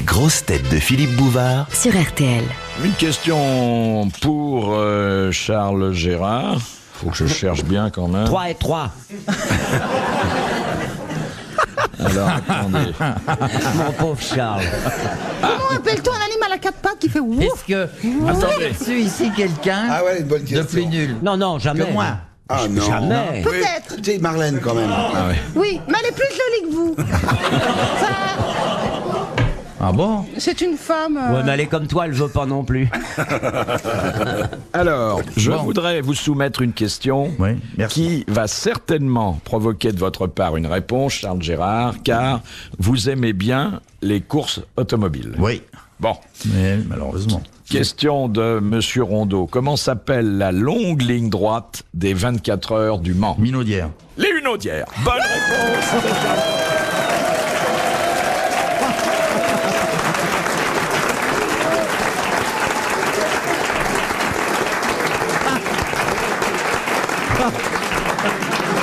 grosses têtes de Philippe Bouvard sur RTL. Une question pour Charles Gérard. Faut que je cherche bien quand même. 3 et 3. Alors, attendez. Mon pauvre Charles. Comment appelle-t-on un animal à quatre pattes qui fait ouf? Est-ce que vous avez reçu ici quelqu'un une bonne question. de plus nul? Non, jamais. Que moi. Ah non. Jamais. Oui, Peut-être. tu sais, Marlène quand même. Ah ouais. Oui, mais elle est plus jolie que vous. Ah bon? C'est une femme. Ouais, mais elle est comme toi, elle veut pas non plus. Alors, je voudrais vous soumettre une question Oui, merci. qui va certainement provoquer de votre part une réponse, Charles Gérard, car vous aimez bien les courses automobiles. Oui, Bon, mais malheureusement. question de Monsieur Rondeau. Comment s'appelle la longue ligne droite des 24 heures du Mans? Minaudière. Les Hunaudières. Bonne réponse.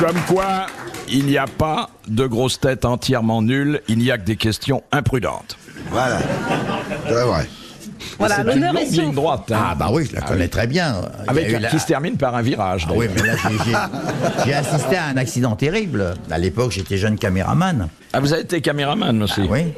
Comme quoi, il n'y a pas de grosses têtes entièrement nulles, il n'y a que des questions imprudentes. Voilà. C'est vrai. Voilà, C'est une l'honneur longue est ligne sauf. droite. Hein. Ah bah oui, je la connais très bien. Avec Il y a eu qui se termine par un virage. Ah oui, d'ailleurs. mais là, j'ai assisté à un accident terrible. À l'époque, j'étais jeune caméraman. Ah, vous avez été caméraman aussi. Oui.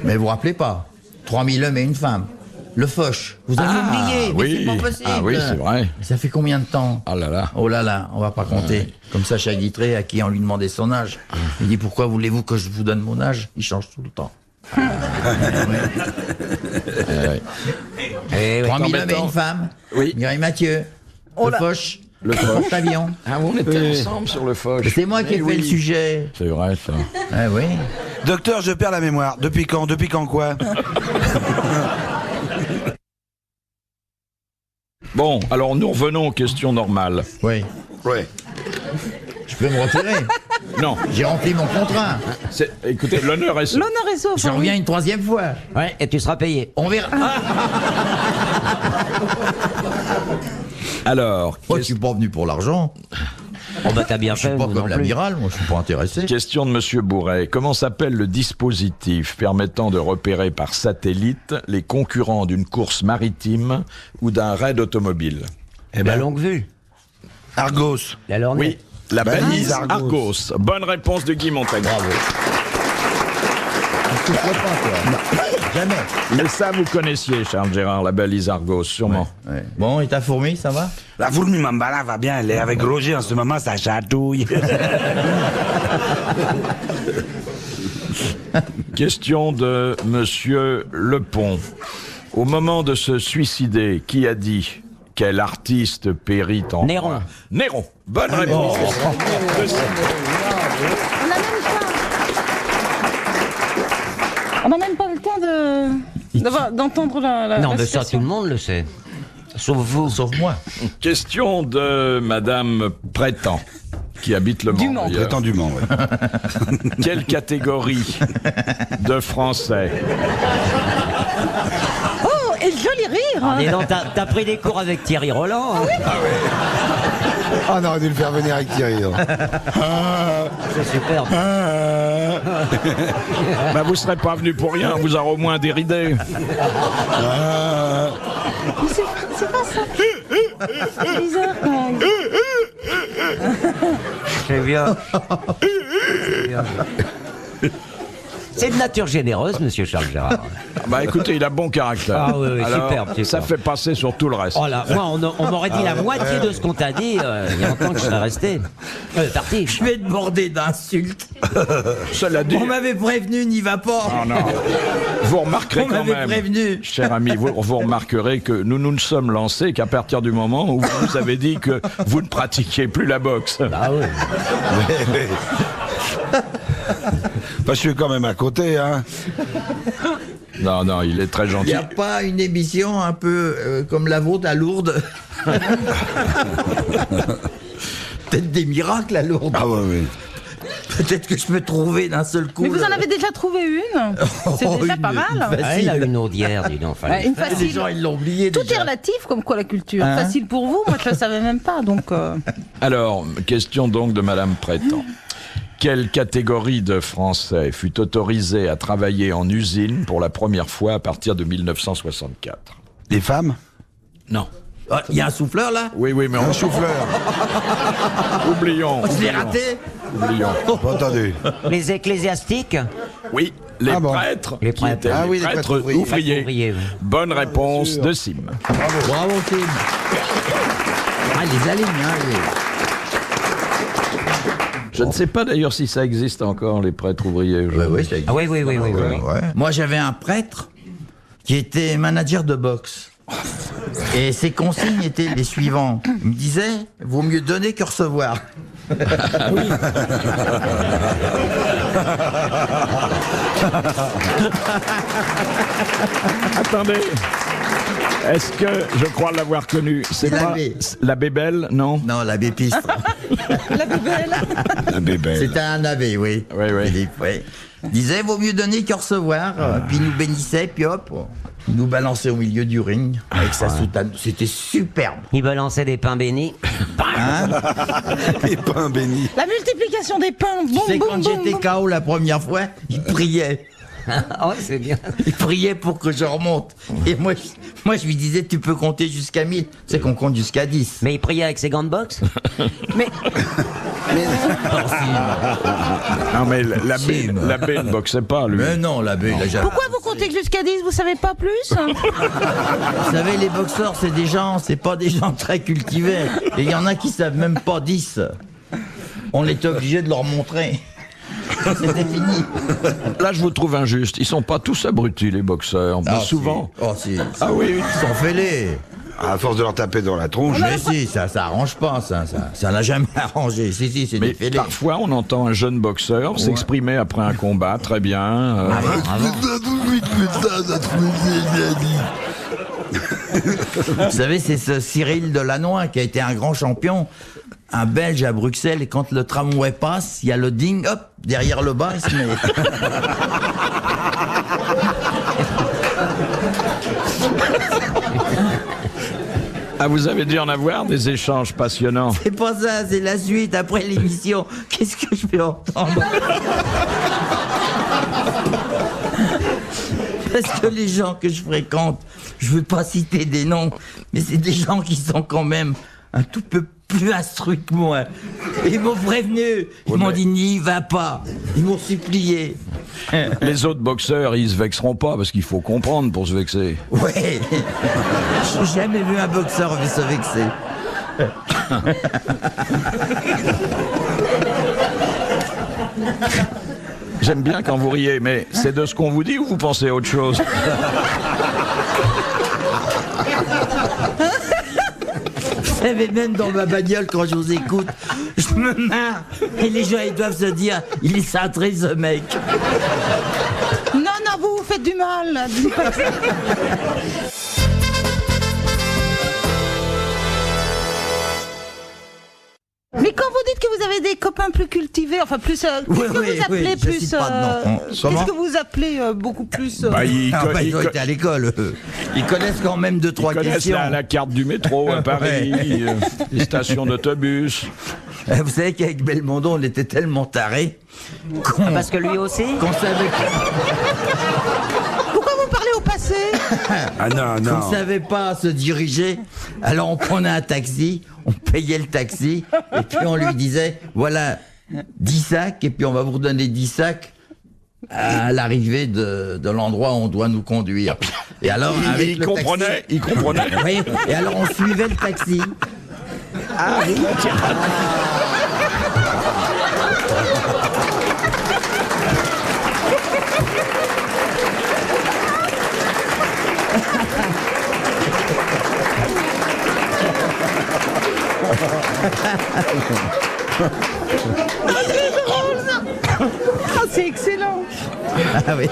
Mais vous vous rappelez pas 3000 hommes et une femme. Le Foch. Vous avez oublié, mais oui. c'est pas possible. Ah oui, c'est vrai. Mais ça fait combien de temps? Oh là là. Oh là là, on va pas compter. Comme Sacha Guitry, à qui on lui demandait son âge. Il dit, pourquoi voulez-vous que je vous donne mon âge? Il change tout le temps. Eh oui. 3000 hommes et embêtant. une femme. Oui. Mireille Mathieu. Oh le là. Foch. Le Le Foch. porte-avions. Ah, on était ensemble sur le Foch. C'est moi qui ai Mais fait oui. le sujet. C'est vrai, ça. Ah oui. Docteur, je perds la mémoire. Depuis quand quoi? Bon, alors nous revenons aux questions normales. Oui. Ouais. Je peux me retirer. Non, J'ai rempli mon contrat. écoutez, l'honneur est... L'honneur est sauf. Je hein, reviens oui. une troisième fois. Ouais, et tu seras payé. On verra. Alors, Moi, je suis pas venu pour l'argent. Oh bah t'as bien Je suis fait, pas nous comme non plus. l'amiral. Moi, je suis pas intéressé. question de Monsieur Bourret. Comment s'appelle le dispositif permettant de repérer par satellite les concurrents d'une course maritime ou d'un raid automobile? La longue vue. Argos. La lorgnette. Oui, la balise Argos. Argos. Bonne réponse de Guy Montagnier. Bravo. Je souffre pas, toi. Jamais. Mais ça, vous connaissiez, Charles Gérard, la balise Argos, sûrement. Ouais. Bon, et ta fourmi, ça va? La fourmi Mambala va bien, elle est avec Roger en ce moment, ça chatouille. Question de Monsieur Lepont. Au moment de se suicider, qui a dit quel artiste périt en... Néron. Néron. Bonne réponse. On n'a même pas le temps d'entendre la Non, mais ça, citation. tout le monde le sait. Sauf vous. Sauf moi. Question de Madame Prétend, qui habite le Mans. Du Mans. d'ailleurs. Prétendument, ouais. Quelle catégorie de français Oh, et le joli rire. hein. Dis donc, t'as pris des cours avec Thierry Roland. Hein. Ah, on aurait dû le faire venir avec Thierry. C'est super. Bah, vous serez pas venu pour rien, vous aurez au moins déridé. Mais c'est pas ça. C'est bizarre quand même. C'est bien. C'est bien. C'est de nature généreuse, monsieur Charles Gérard. Bah écoutez, il a bon caractère. Ah oui, oui, Alors, superbe, ça superbe. fait passer sur tout le reste. Oh là, moi, on m'aurait dit la moitié de ce qu'on t'a dit, il y a longtemps que je serais resté. Parti. Je vais te border d'insultes. Cela dit, On m'avait prévenu, n'y va pas. oh non, vous remarquerez On quand m'avait même, prévenu. cher ami, vous remarquerez que nous nous sommes lancés qu'à partir du moment où vous nous avez dit que vous ne pratiquiez plus la boxe. Ah oui. Bah, je suis quand même à côté, hein. Non, non, il est très Il gentil. n'y a pas une émission un peu comme la vôtre à Lourdes? Peut-être des miracles à Lourdes. Ah, ouais, oui. Peut-être que je peux trouver d'un seul coup. Mais vous en avez déjà trouvé une. C'est déjà pas mal. Ah, il a une audière, dis donc. Ouais, une Les facile. gens, ils l'ont oublié Tout déjà. est relatif, comme quoi la culture. Hein? Facile pour vous, moi je le savais même pas. Donc, Alors, question donc de Madame Prétend. Quelle catégorie de Français fut autorisée à travailler en usine pour la première fois à partir de 1964? Les femmes? Non. Il y a un souffleur là? Oui, mais on souffleur. Oublions. Je l'ai raté. Oublions. Pas entendu. Les ecclésiastiques? Oui, les prêtres. Les qui prêtres. étaient Ah oui, les les prêtres prêtres ouvriers. ouvriers. Ouvriers, oui. Bonne réponse de Sim. Bravo, Tim. Ah, les aligne, hein. Je ne sais pas d'ailleurs si ça existe encore, les prêtres ouvriers. Oui, ça existe. Ah oui. Moi, j'avais un prêtre qui était manager de boxe. Et ses consignes étaient les suivants. Il me disait, vaut mieux donner que recevoir. Attendez. Est-ce que je crois l'avoir connu? C'est pas L'abbé. l'abbé Belle, non? Non, l'abbé Pistre. La bébelle. L'abbé Belle. C'était un abbé, oui. Oui. Philippe, oui. Il disait, vaut mieux donner que recevoir. Puis il nous bénissait, puis hop, il nous balançait au milieu du ring avec sa soutane. C'était superbe. Ils balançaient des pains bénis. Les pains bénis. La multiplication des pains. Boum, C'est boum, quand boum, j'étais boum. KO la première fois, il priait. Ah ouais, c'est bien. Il priait pour que je remonte. Et moi, je lui disais, tu peux compter jusqu'à 1000. C'est qu'on compte jusqu'à 10. Mais ils priaient avec ses gants de boxe? Non, mais l'abbé Sim. ne boxait pas, lui. Mais non, l'abbé, il a jamais... Pourquoi vous comptez que jusqu'à 10? Vous savez pas plus? Vous savez, les boxeurs, c'est pas des gens très cultivés. Et il y en a qui savent même pas 10. On était obligé de leur montrer. C'était fini. Là, je vous trouve injuste. Ils sont pas tous abrutis, les boxeurs. Mais souvent. Si. Oh, si. Ah oui. Ils sont fêlés. À force de leur taper dans la tronche. Mais si, ça arrange pas, ça n'a jamais arrangé. Si, c'est Mais des fêlés. parfois, on entend un jeune boxeur s'exprimer après un combat, très bien. Vous savez, c'est ce Cyril Delannoy qui a été un grand champion, un Belge à Bruxelles, et quand le tramway passe, il y a le ding, hop, derrière le bas, il se met. Ah, vous avez dû en avoir des échanges passionnants. C'est pas ça, c'est la suite après l'émission. Qu'est-ce que je vais entendre? Parce que les gens que je fréquente, je veux pas citer des noms, mais c'est des gens qui sont quand même un tout peu plus instruits que moi. Ils m'ont prévenu, ils m'ont dit n'y va pas, ils m'ont supplié. Les autres boxeurs, ils se vexeront pas parce qu'il faut comprendre pour se vexer. Ouais, j'ai jamais vu un boxeur se vexer. J'aime bien quand vous riez, mais c'est de ce qu'on vous dit ou vous pensez à autre chose? Vous savez, même dans ma bagnole, quand je vous écoute, je me marre. Et les gens, ils doivent se dire, il est cintré, ce mec. Non, vous vous faites du mal. Là. Mais quand vous dites que vous avez des copains plus cultivés, enfin plus, qu'est-ce que vous appelez je plus cite pas de nom. qu'est-ce Comment que vous appelez beaucoup plus Ils ont été à l'école. Ils connaissent quand même 2-3 connaissent questions. la carte du métro à Paris, les stations d'autobus. Vous savez qu'avec Belmondo, on était tellement tarés qu'on Parce que lui aussi? savait Pourquoi vous parlez au passé? Ah non, qu'on non. savait pas se diriger. Alors on prenait un taxi, on payait le taxi, et puis on lui disait, voilà, 10 sacs, et puis on va vous redonner 10 sacs à l'arrivée de l'endroit où on doit nous conduire. Et alors, avec Il le comprenait, il comprenait. taxi, oui, et alors on suivait le taxi. Ah, c'est excellent. Ah oui,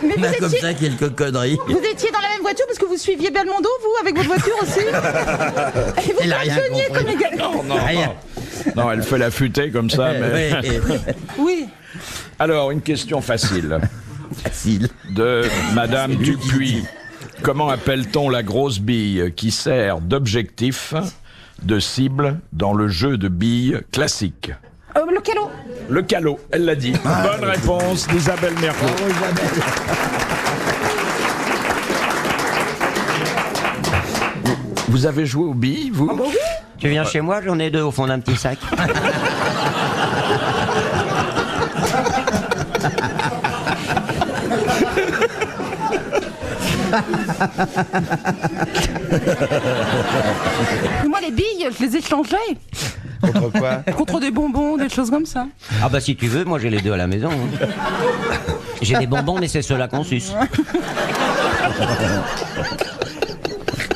Mais on vous a comme étiez, ça quelques conneries. vous étiez dans la même voiture parce que vous suiviez Belmondo, vous, avec votre voiture aussi. Et vous Il a rien fonctionniez compris. comme égal. Rien. Non, elle fait la futée comme ça. Mais... Oui. Alors, une question facile Facile. de Madame Dupuis. Comment appelle-t-on la grosse bille qui sert d'objectif, de cible dans le jeu de billes classique? Le calot. Le calot, elle l'a dit. Bonne réponse d'Isabelle Mergo. Bravo, Isabelle. Vous avez joué aux billes, vous? Tu viens chez moi, j'en ai 2 au fond d'un petit sac. Moi, les billes, je les échangeais. Contre quoi? Contre des bonbons, des choses comme ça. Ah bah si tu veux, moi j'ai les 2 à la maison. hein. J'ai des bonbons, mais c'est ceux-là qu'on suce.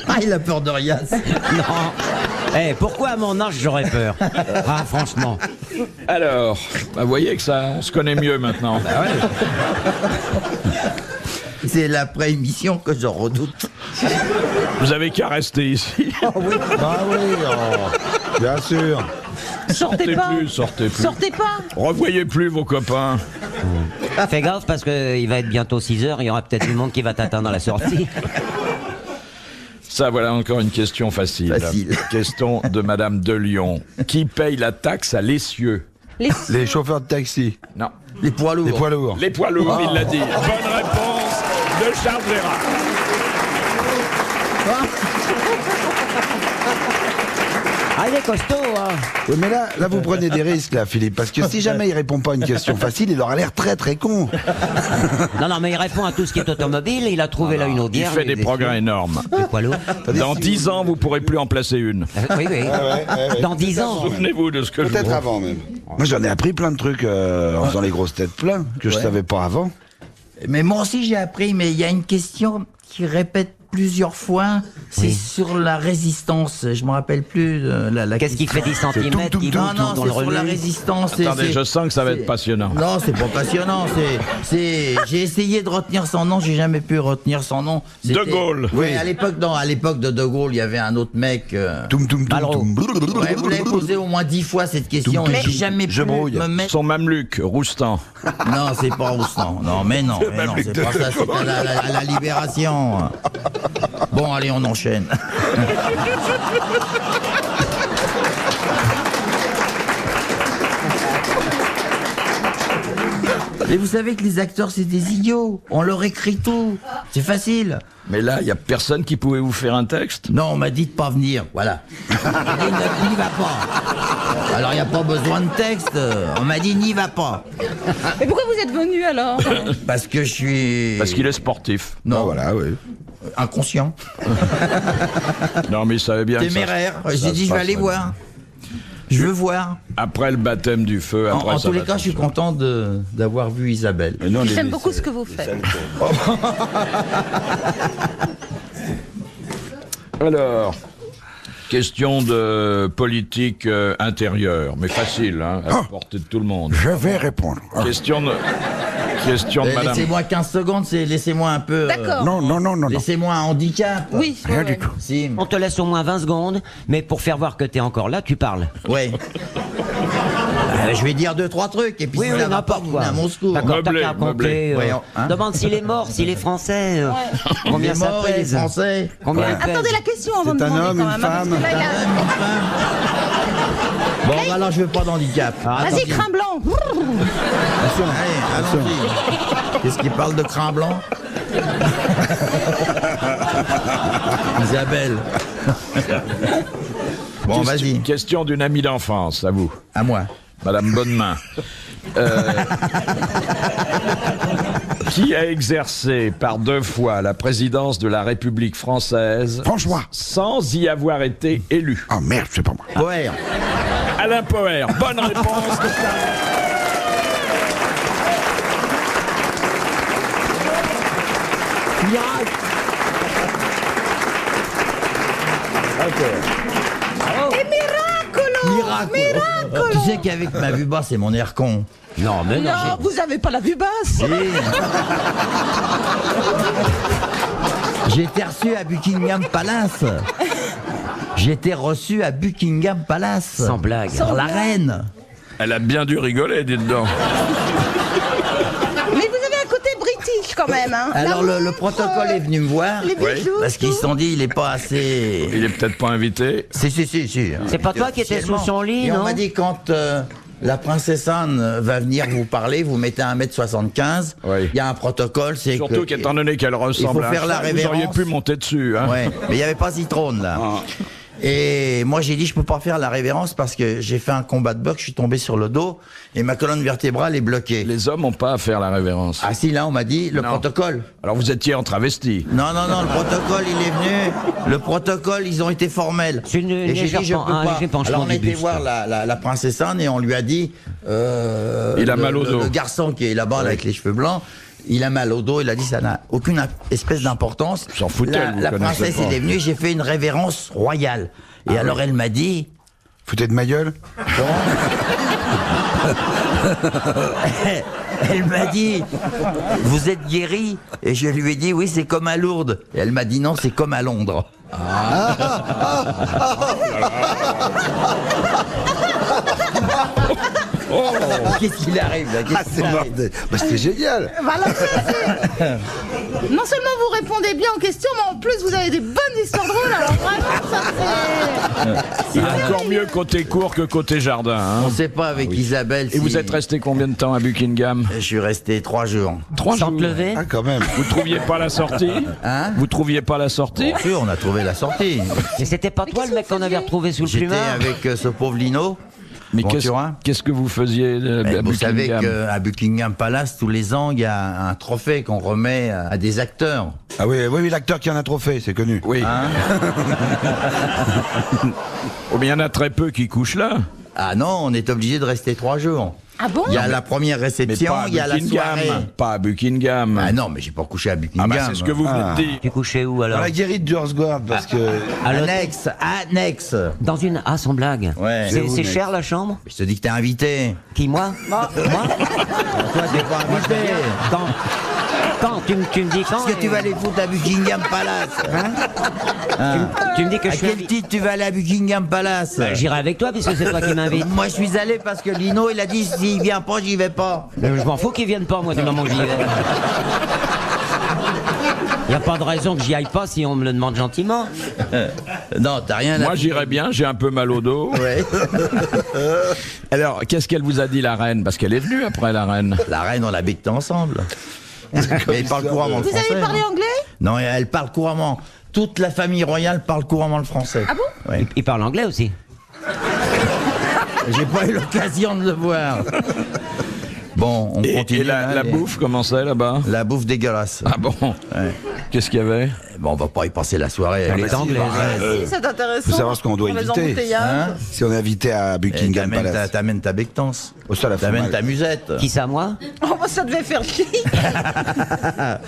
Ah, il a peur de rien. Non. Eh, pourquoi à mon âge j'aurais peur? Ah, franchement. Alors, bah, vous voyez que ça, on se connaît mieux maintenant. C'est l'après-émission que je redoute. Vous avez qu'à rester ici. Ah oui, bien sûr. Sortez pas. Sortez plus. Sortez pas. Revoyez plus vos copains. Fais gaffe parce qu'il va être bientôt 6h, il y aura peut-être du monde qui va t'atteindre à la sortie. Ça, voilà encore une question facile. Facile. Question de Madame de Lyon. Qui paye la taxe à l'essieu? Les chauffeurs de taxi. Non. Les poids lourds. Les poids lourds. Les poids lourds, il l'a dit. Bonne réponse de Charles Gérard. Ah, il est costaud, hein. Oui, mais là, vous prenez des risques, là, Philippe, parce que si jamais il répond pas à une question facile, il aura l'air très très con. Non, mais il répond à tout ce qui est automobile, il a trouvé là une Il audière. fait des progrès énormes. Des poids lourds. Dans 10 ans, vous pourrez plus en placer une. Oui, oui. Dans 10 ans. Souvenez-vous de ce que je vous Peut-être dis. avant même. Moi, j'en ai appris plein de trucs en faisant les grosses têtes plein, que je savais pas avant. Mais moi aussi j'ai appris, mais il y a une question qui répète plusieurs fois, c'est sur la résistance. Je me rappelle plus de la Qu'est-ce qui fait 10 cm qui Non, monte non, dans c'est le sur la relu? résistance. Attendez, je sens que ça va être passionnant. Non, c'est pas passionnant. J'ai essayé de retenir son nom, j'ai jamais pu retenir son nom. De C'était- Gaulle. Oui, à l'époque de De Gaulle, il y avait un autre mec. Toum, toum, toum, Malraux. toum. Ouais, vous l'avez posé au moins 10 fois cette question et j'ai jamais Je pu brouille. me mettre. Son mameluc, Roustan. Non, c'est pas Roustan. Non, mais non, c'est pas ça. C'est à la Libération. Bon, allez, on enchaîne. Mais vous savez que les acteurs, c'est des idiots. On leur écrit tout. C'est facile. Mais là, il n'y a personne qui pouvait vous faire un texte. Non, on m'a dit de pas venir. Voilà. On m'a dit n'y va pas. Alors, il n'y a pas besoin de texte. On m'a dit n'y va pas. Mais pourquoi vous êtes venu alors? Parce que je suis... Parce qu'il est sportif. Non, Voilà, oui. inconscient. Non, mais il savait bien que ça- Téméraire. J'ai ça dit, se je vais aller passerait voir. Je veux voir. Après le baptême du feu, après En ça tous les va cas, je suis fonctionner. content d'avoir vu Isabelle. J'aime beaucoup ce que vous faites. Alors, question de politique intérieure, mais facile, hein, à la portée de tout le monde. Je vais répondre. Question de madame. Laissez-moi 15 secondes, laissez-moi un peu... D'accord. Non. Laissez-moi un handicap. Oui. Rien ouais, du ouais. tout. Si. On te laisse au moins 20 secondes, mais pour faire voir que t'es encore là, tu parles. Ouais. Je vais dire 2-3 trucs et puis Oui, si oui, ça va pas, n'importe vous quoi. venez à mon secours. D'accord, t'as Meublé, qu'à meublé. compter. Voyons, hein. Demande s'il est mort, s'il est français. Il Combien est ça mort, il est pèse? français. Combien il pèse? Attendez la question avant de C'est un demander homme, quand une même, hein, parce que femme. là, il a- Bon, bah alors je veux pas d'handicap. Vas-y, crin blanc. Allez, allons-y. Qu'est-ce qu'il parle de crin blanc? Isabelle. Bon, vas-y, Question d'une amie d'enfance, à vous, à moi. Madame Bonnemain. Qui a exercé par 2 fois la présidence de la République française François. sans y avoir été élu? Oh merde, c'est pas moi. Poher. Alain Poher. Bonne réponse de Charles. Miracle. Tu sais qu'avec ma vue basse, c'est mon air con. Non, mais non. Non, vous avez pas la vue basse. J'ai été reçu à Buckingham Palace. J'ai été reçu à Buckingham Palace. Sans blague. Par la reine. Elle a bien dû rigoler, dites donc. Mais vous avez un côté british quand même. Hein. Alors La le montre, protocole est venu me voir. Les bijoux. Parce qu'ils se tout. sont dit, il est pas assez... Il est peut-être pas invité. Si. C'est pas toi qui étais sous son lit, Et on non? m'a dit la princesse Anne va venir vous parler, vous mettez 1m75, Oui. il y a un protocole, c'est Surtout que... qu'étant donné qu'elle ressemble à un faire la chat, vous auriez révérence. pu monter dessus. Hein. Ouais, mais il n'y avait pas Citrone là. Et moi j'ai dit je peux pas faire la révérence parce que j'ai fait un combat de boxe, je suis tombé sur le dos et ma colonne vertébrale est bloquée. Les hommes n'ont pas à faire la révérence. Ah si, là on m'a dit le Non. protocole. Alors vous étiez en travesti. Non, le protocole il est venu, le protocole ils ont été formels. C'est une Et j'ai légère dit je peux un pas. léger penchement Alors on a du été buste. voir la princesse Anne et on lui a dit Il a mal au dos. Le garçon qui est là-bas là, avec les cheveux blancs, il a mal au dos, il a dit ça n'a aucune espèce d'importance. S'en foutait, vous La connaissez princesse pas. elle est venue, j'ai fait une révérence royale. Et alors elle m'a dit Foutez de ma gueule. Elle m'a dit, vous êtes guéri? Et je lui ai dit, oui, c'est comme à Lourdes. Et elle m'a dit, non, c'est comme à Londres. Qu'est-ce qu'il arrive là? Qu'est-ce Ah, qu'il c'est arrive bordel. Bah, c'était génial. Voilà, non seulement vous répondez bien aux questions, mais en plus vous avez des bonnes histoires drôles. Alors vraiment, ça c'est. Il est encore mieux côté cour que côté jardin. Hein. On sait pas avec Isabelle. Et vous êtes resté combien de temps à Buckingham? Je suis resté 3 jours. 3 Sans jours. te lever? Ah, quand même. Vous trouviez pas la sortie? Hein? Vous trouviez pas la sortie? Bien sûr, on a trouvé la sortie. Mais c'était pas toi le mec qu'on avait retrouvé sous le J'étais plumard? avec ce pauvre Lino. Mais Bon, tu vois. qu'est-ce que vous faisiez à Vous savez Buckingham? qu'à Buckingham Palace, tous les ans, il y a un trophée qu'on remet à des acteurs. Ah oui, l'acteur qui en a trop fait, c'est connu. Oui. Oh, mais il y en a très peu qui couchent là. Ah non, on est obligé de rester 3 jours. Ah bon? Il y a la première Mais réception, pas à il y a la Buckingham. soirée. Pas à Buckingham. Ah non, mais j'ai pas couché à Buckingham. Ah bah c'est ce que vous venez de dire. Tu couchais où Dans alors? la guérite du Horsguard, parce que. À l'hôtel? Annexe. Dans une. Ah, sans blague. Ouais. C'est C'est où, cher la chambre? Je te dis que t'es invité. Qui, moi? Moi? Toi, t'es pas invité. Quand tu me dis quand? Est-ce que tu vas aller foutre à Buckingham Palace? Tu me dis que À je suis. quel titre tu vas aller à Buckingham Palace? J'irai avec toi puisque c'est toi qui m'invites. Moi, je suis allé parce que Lino, il a dit s'il vient pas, j'y vais pas. Je m'en fous qu'ils viennent pas, moi, du moment que j'y vais. Y a pas de raison que j'y aille pas si on me le demande gentiment. Non, t'as rien à Moi j'irais bien, j'ai un peu mal au dos. Ouais. Alors, qu'est-ce qu'elle vous a dit la reine? Parce qu'elle est venue après la reine. La reine, on l'a becté ensemble. Mais elle parle couramment le Vous français. avez parlé hein. anglais? Non, elle parle couramment. Toute la famille royale parle couramment le français. Ah bon? Ouais. Il parle anglais aussi. J'ai pas eu l'occasion de le voir. Bon, on continue. Et la hein, les- bouffe, comment c'est là-bas? La bouffe dégueulasse. Ah bon? Ouais. Qu'est-ce qu'il y avait? Bon, on va pas y passer la soirée. Elle avec est anglaise. Si, c'est intéressant. faut savoir ce qu'on doit Pour les éviter. embouteillages. Hein Si on est invité à Buckingham Palace. T'amènes ta bectance. Oh, ça, la fout T'amènes mal. ta musette. Qui ça, moi? Oh, bah, ça devait faire chier.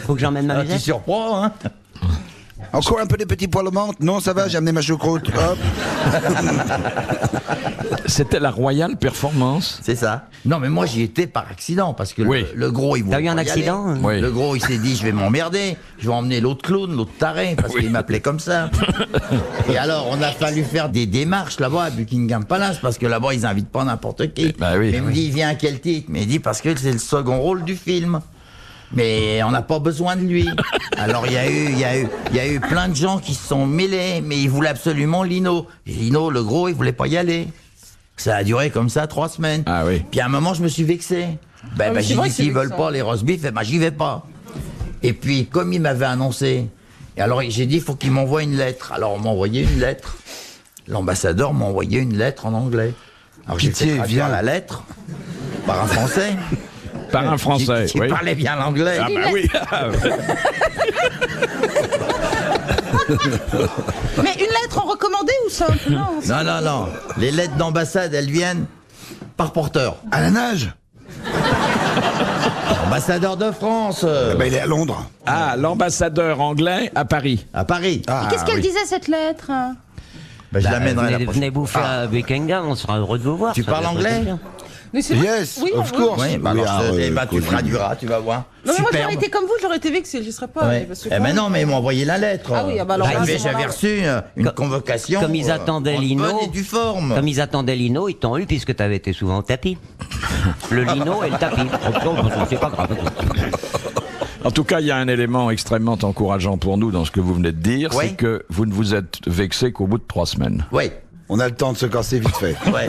Faut que j'emmène ma Ah, tu musette? surprends, hein? Encore un peu de petits poils de menthe? Non, ça va, j'ai amené ma choucroute. Hop. C'était la Royal Performance. C'est ça. Non, mais moi j'y étais par accident parce que Oui. le gros il voulait T'as eu un pas y accident, aller. hein? Oui. Le gros il s'est dit je vais m'emmerder, je vais emmener l'autre clown, l'autre taré parce qu'il m'appelait comme ça. Et alors on a fallu faire des démarches là-bas à Buckingham Palace parce que là-bas ils invitent pas n'importe qui. Bah oui. Mais il me dit il vient à quel titre? Mais il dit parce que c'est le second rôle du film. Mais on n'a pas besoin de lui. Alors il y a eu plein de gens qui se sont mêlés, mais ils voulaient absolument Lino. Et Lino, le gros, il voulait pas y aller. Ça a duré comme ça 3 semaines. Ah oui. Puis à un moment, je me suis vexé. Ben, mais c'est j'ai vrai dit que c'est s'ils veulent vexant. pas les roast beef, eh ben, j'y vais pas. Et puis comme il m'avait annoncé, et alors j'ai dit il faut qu'il m'envoie une lettre. Alors on m'a envoyé une lettre. L'ambassadeur m'a envoyé une lettre en anglais. Alors j'ai Pitié, fait traduire viens. la lettre par un Français. Par un Français, qui oui. parlait bien l'anglais. Ah bah oui. Mais une lettre en recommandé ou simple? Non. Non. Les lettres d'ambassade, elles viennent par porteur. À la nage? Ambassadeur de France Bah, il est à Londres. Ah, l'ambassadeur anglais à Paris. à Paris. Ah, Qu'est-ce qu'elle oui. disait cette lettre? Ben, je l'amènerai la Venez prochaine. bouffer à Buckingham, on sera heureux de vous voir. Tu ça parles va être anglais? bien. Mais c'est vrai. Yes, Oui, of oui. course. Oui, bah, We alors, are, eh ben, tu Colin. traduiras, tu vas voir. Non, mais moi Superbe. j'aurais été comme vous, j'aurais été vexé, j'y serais pas. Ouais. allée, parce que Eh ben quand non, même- mais ils m'ont envoyé la lettre. Ah oui, ah bah alors, J'avais- à ce j'avais moment-là- reçu une Comme- convocation. comme ils attendaient en Lino. bonne et due forme. Comme ils attendaient Lino, ils t'ont eu puisque t'avais été souvent au tapis. Le lino et le tapis. C'est pas grave. En tout cas, il y a un élément extrêmement encourageant pour nous dans ce que vous venez de dire, Oui. c'est que vous ne vous êtes vexé qu'au bout de 3 semaines. Oui. On a le temps de se casser vite fait. Ouais.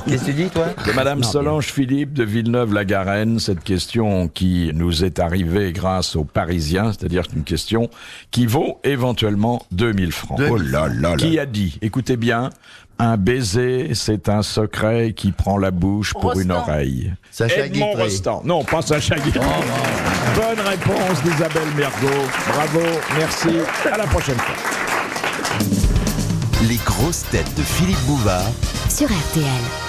Qu'est-ce que tu dis, toi? De Madame Solange Philippe de Villeneuve-la-Garenne, cette question qui nous est arrivée grâce aux Parisiens, c'est-à-dire une question qui vaut éventuellement 2000 francs. Oh là là là. Qui a dit, écoutez bien, un baiser, c'est un secret qui prend la bouche pour une Rostand. oreille. Sacha Edmond Guitry. Rostand. Non, pas Sacha Guitry. Bonne réponse d'Isabelle Mergo. Bravo, merci. À la prochaine fois. Les grosses têtes de Philippe Bouvard sur RTL.